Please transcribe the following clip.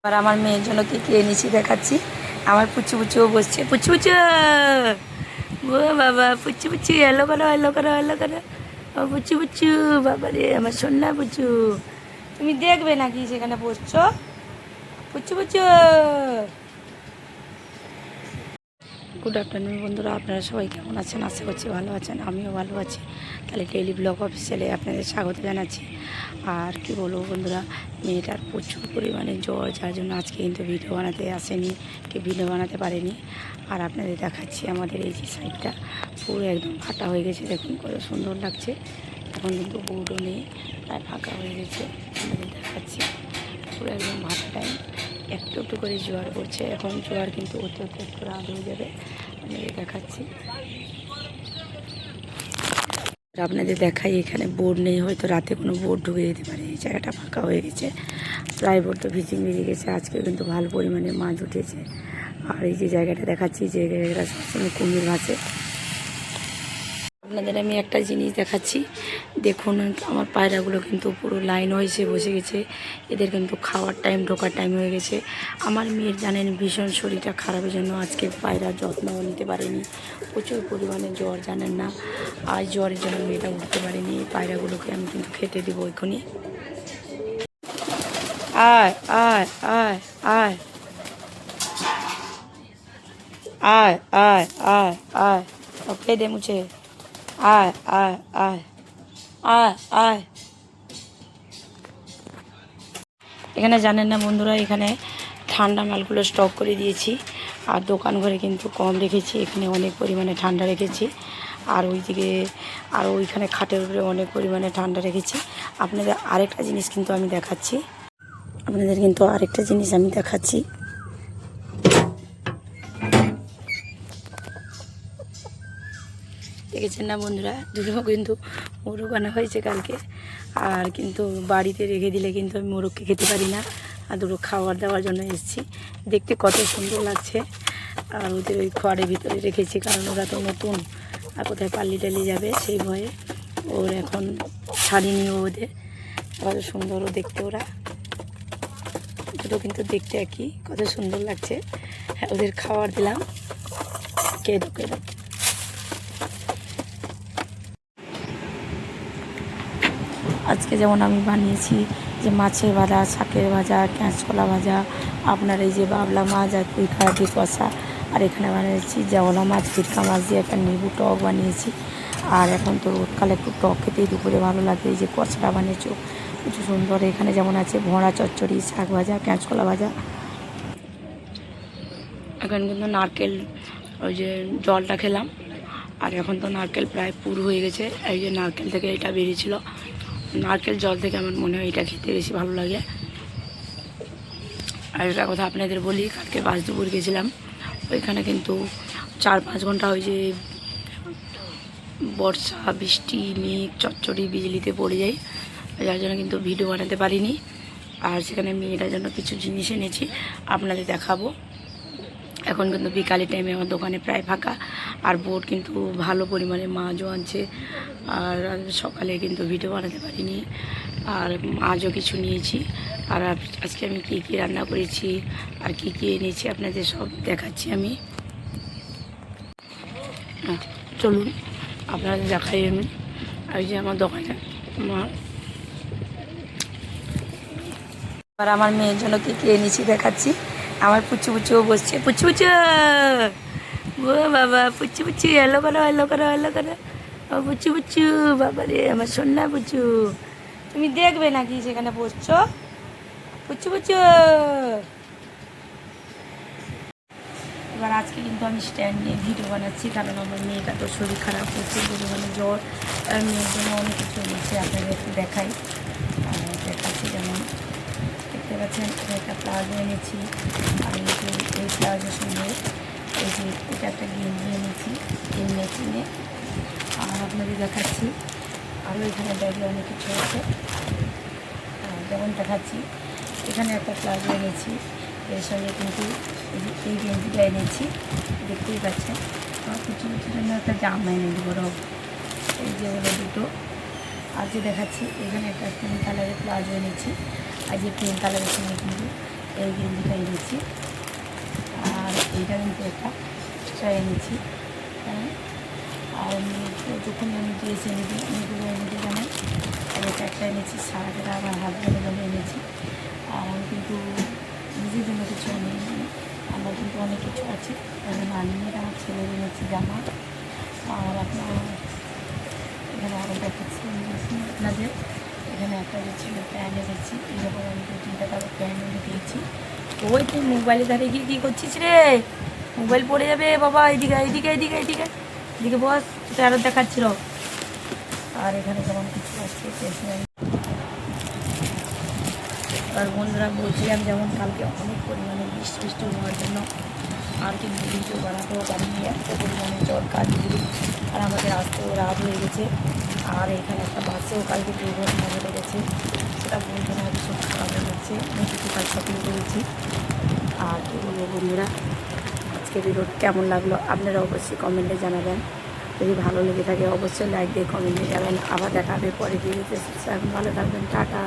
আর আমার মেয়ের জন্য কি কি এনেছি দেখাচ্ছি। আমার পুচু পুচুও বসছে, পুচু পুচু ও বাবা, পুচু পুচু এলো করো এলো করো এলো করো, ও পুচু পুচু বাবা রে, আমার সোনা পুচু। তুমি দেখবে নাকি সেখানে বসছো, পুচু পুচু। গুড আফটারনুন বন্ধুরা, আপনারা সবাই কেমন আছেন? আশা করছি ভালো আছেন, আমিও ভালো আছি। তাহলে ডেইলি ব্লগ অফিসিয়ালে আপনাদের স্বাগত জানাচ্ছি। আর কি বলবো বন্ধুরা, মেয়েটার প্রচুর পরিমাণে জ্বর, যার জন্য আজকে কিন্তু ভিডিও বানাতে আসেনি, কি ভিডিও বানাতে পারেনি। আর আপনাদের দেখাচ্ছি আমাদের এই যে সাইডটা পুরো একদম ফাটা হয়ে গেছে, দেখুন কত সুন্দর লাগছে। এখন কিন্তু বোর্ডও নেই, প্রায় ফাঁকা হয়ে গেছে। আপনাদের দেখাচ্ছি পুরো একদম ভাটা টাইম, একটু একটু করে জোয়ার পড়ছে। এখন জোয়ার কিন্তু হতে হতে একটু রাত হয়ে যাবে। আপনাদের দেখাচ্ছি, আপনাদের দেখাই এখানে বোর্ড নেই, হয়তো রাতে কোনো বোর্ড ঢুকে যেতে পারে। এই জায়গাটা ফাঁকা হয়ে গেছে, প্রায় বোর্ড তো ভিজিং বেরিয়ে গেছে। আজকে কিন্তু ভালো পরিমাণে মাছ উঠেছে। আর এই যে জায়গাটা দেখাচ্ছি, যে জায়গাটা সবসময় কুমির ভাসে। আপনাদের আমি একটা জিনিস দেখাচ্ছি, দেখুন আমার পায়রাগুলো কিন্তু পুরো লাইন হয়েছে বসে গেছে। এদের কিন্তু খাওয়ার টাইম, ঢোকার টাইম হয়ে গেছে। আমার মেয়ের জানেন ভীষণ শরীরটা খারাপের জন্য আজকে পায়রার যত্নও নিতে পারেনি, প্রচুর পরিমাণে জ্বর, জানেন না। আর জ্বরের জন্য মেয়েটা উঠতে পারেনি। পায়রাগুলোকে আমি কিন্তু খেতে দেবো এখনই। আয় আয় আয় আয় আয় আয় আয় আয়, খেয়ে দে মুছে। আয় আয় আয় আয় আয়। এখানে জানেন না বন্ধুরা, এখানে ঠান্ডা মালগুলো স্টক করে দিয়েছি। আর দোকান ঘরে কিন্তু কম রেখেছি, এখানে অনেক পরিমাণে ঠান্ডা রেখেছি। আর ওইদিকে আর ওইখানে খাটের উপরে অনেক পরিমাণে ঠান্ডা রেখেছি। আপনাদের আরেকটা জিনিস কিন্তু আমি দেখাচ্ছি, দেখেছেন না বন্ধুরা, দুটো কিন্তু মোরগ আনা হয়েছে কালকে। আর কিন্তু বাড়িতে রেখে দিলে কিন্তু আমি মোরগকে খেতে পারি না, আর দুটো খাবার দেওয়ার জন্য এসেছি। দেখতে কত সুন্দর লাগছে। আর ওদের ওই খড়ের ভিতরে রেখেছি, কারণ ওরা তো নতুন, আর কোথায় পাল্লি টাল্লি যাবে সেই ভয়ে ওর এখন ছাড়িনি। ওদের কত সুন্দরও দেখতে, ওরা দুটো কিন্তু দেখতে একই, কত সুন্দর লাগছে। হ্যাঁ, ওদের খাবার দিলাম, কেঁদো কেঁদো। আজকে যেমন আমি বানিয়েছি যে মাছের ভাজা, শাকের ভাজা, কাঁচকলা ভাজা, আপনার এই যে বাবলা মাছ আর কুইকার দিয়ে কষা। আর এখানে বানিয়েছি জাওলা মাছ, টিটকা মাছ দিয়ে একটা লেবু টক বানিয়েছি। আর এখন তো রোদকালে একটু টক খেতেই দুপুরে ভালো লাগে। এই যে কষাটা বানিয়েছো প্রচুর সুন্দর। এখানে যেমন আছে ভোঁড়া চচ্চড়ি, শাক ভাজা, কাঁচকলা ভাজা। এখন কিন্তু নারকেল, ওই যে জলটা খেলাম। আর এখন তো নারকেল প্রায় পুর হয়ে গেছে। এই যে নারকেল থেকে এটা বেরিয়েছিল, নারকেল জল থেকে আমার মনে হয় এটা খেতে বেশি ভালো লাগে। আর একটা কথা আপনাদের বলি, কালকে বাসদুপুর গেছিলাম, ওইখানে কিন্তু 4-5 ঘন্টা ওই যে বর্ষা, বৃষ্টি, মেঘ, চচ্চড়ি, বিজলিতে পড়ে যায়, যার জন্য কিন্তু ভিডিও বানাতে পারিনি। আর সেখানে মেয়েটার জন্য কিছু জিনিস এনেছি, আপনাদের দেখাবো। এখন কিন্তু বিকালের টাইমে আমার দোকানে প্রায় ফাঁকা। আর বোর্ড কিন্তু ভালো পরিমাণে মাছও আনছে। আর সকালে কিন্তু ভিডিও বানাতে পারিনি, আর মাছও কিছু নিয়েছি। আর আজকে আমি কী কী রান্না করেছি আর কী কী এনেছি আপনাদের সব দেখাচ্ছি আমি। চলুন আপনাদের দেখাই আমি। আর যে আমার দোকানে আর আমার মেয়ের জন্য কী কী এনেছি দেখাচ্ছি। আমার পুচু পুচুও বসছে, পুচু পুচু ও বাবা, পুচু পুচু এলো করো এলো করো এলো করো, ও পুচু পুচু বাবা রে, আমার সোনা পুচু। তুমি দেখবে নাকি সেখানে বসছো, পুচু পুচু। এবার আজকে কিন্তু আমি স্ট্যান্ড নিয়ে ভিডিও বানাচ্ছি, কারণ আমার মেয়েটা তো শরীর খারাপ, প্রচুর পরিমাণে জ্বর। আর মেয়ের জন্য অনেক কিছু এনেছি, আপনাদের একটু দেখাই। দেখাচ্ছি, যেমন দেখতে পাচ্ছেন একটা প্লাজো এনেছি। আর এই প্লাজোর সঙ্গে এই যে এটা একটা গেঞ্জি এনেছি এই মেশিনে। আর আপনাদের দেখাচ্ছি আরও এখানে ব্যাগে অনেক কিছু আছে, যেমন দেখাচ্ছি। এখানে একটা প্লাজো এনেছি, এর সঙ্গে কিন্তু এই গেঞ্জিটা এনেছি, দেখতেই পাচ্ছেন। আমার কিছু কিছুর জন্য একটা জামা এনে দেবো, রব এই যে হলো দুটো। আর যে দেখাচ্ছি, এখানে একটা পিঙ্ক কালারের প্লাজো এনেছি। আর যে পিঙ্ক কালারের সঙ্গে কিন্তু এই গেঞ্জিটা এনেছি। আর এইটা কিন্তু একটা এক্সট্রা এনেছি। হ্যাঁ, আর যখন আমি ড্রেস এনে দিই মেয়েগুলো এনে দিই জানেন। আর এটা একটা এনেছি শার্ট, আমার হাজব্যান্ডের জন্য এনেছি। আর আমি কিন্তু নিজের জন্য কিছু আনিনি, আমার কিন্তু অনেক কিছু আছে যেমন আনিয়ে আমার ছেলের এনেছি জামা। আর আপনার এখানে আরও দেখাচ্ছি আপনাদের, এখানে একটা যে ছিল প্যান্ট এনেছি, এরকম আমি 2-3টা কারো প্যান্ট এনে দিয়েছি। ওই তুই মোবাইলে দাঁড়িয়ে গিয়ে কী করছিস রে? মোবাইল পড়ে যাবে বাবা, এইদিকে এইদিকে এইদিকে এইদিকে এদিকে বস, এটা আরও দেখাচ্ছিল। আর এখানে যেমন কিছু আছে স্টেশনারি। আর বন্ধুরা বলছিলাম যেমন কালকে অনেক পরিমাণে বৃষ্টি হওয়ার জন্য আর কিন্তু ভিডিও বানাতেও পারিনি, এত পরিমাণে জ্বর কাজগুলি। আর আমাদের আসতেও রাত হয়ে গেছে। আর এখানে একটা বাসেও কালকে দুর্ঘটনা ঘটে গেছে, সেটা বলতে না ভীষণ খারাপ হয়ে যাচ্ছে। আমি কিছু কাজ শপিং করেছি। আর কী বলবো বন্ধুরা, আজকে ভিডিওটা কেমন লাগলো আপনারা অবশ্যই কমেন্টে জানাবেন। যদি ভালো লেগে থাকে অবশ্যই লাইক দিয়ে কমেন্টে যাবেন। আবার দেখা হবে পরে ভিডিওতে। ভালো থাকবেন, টাটা।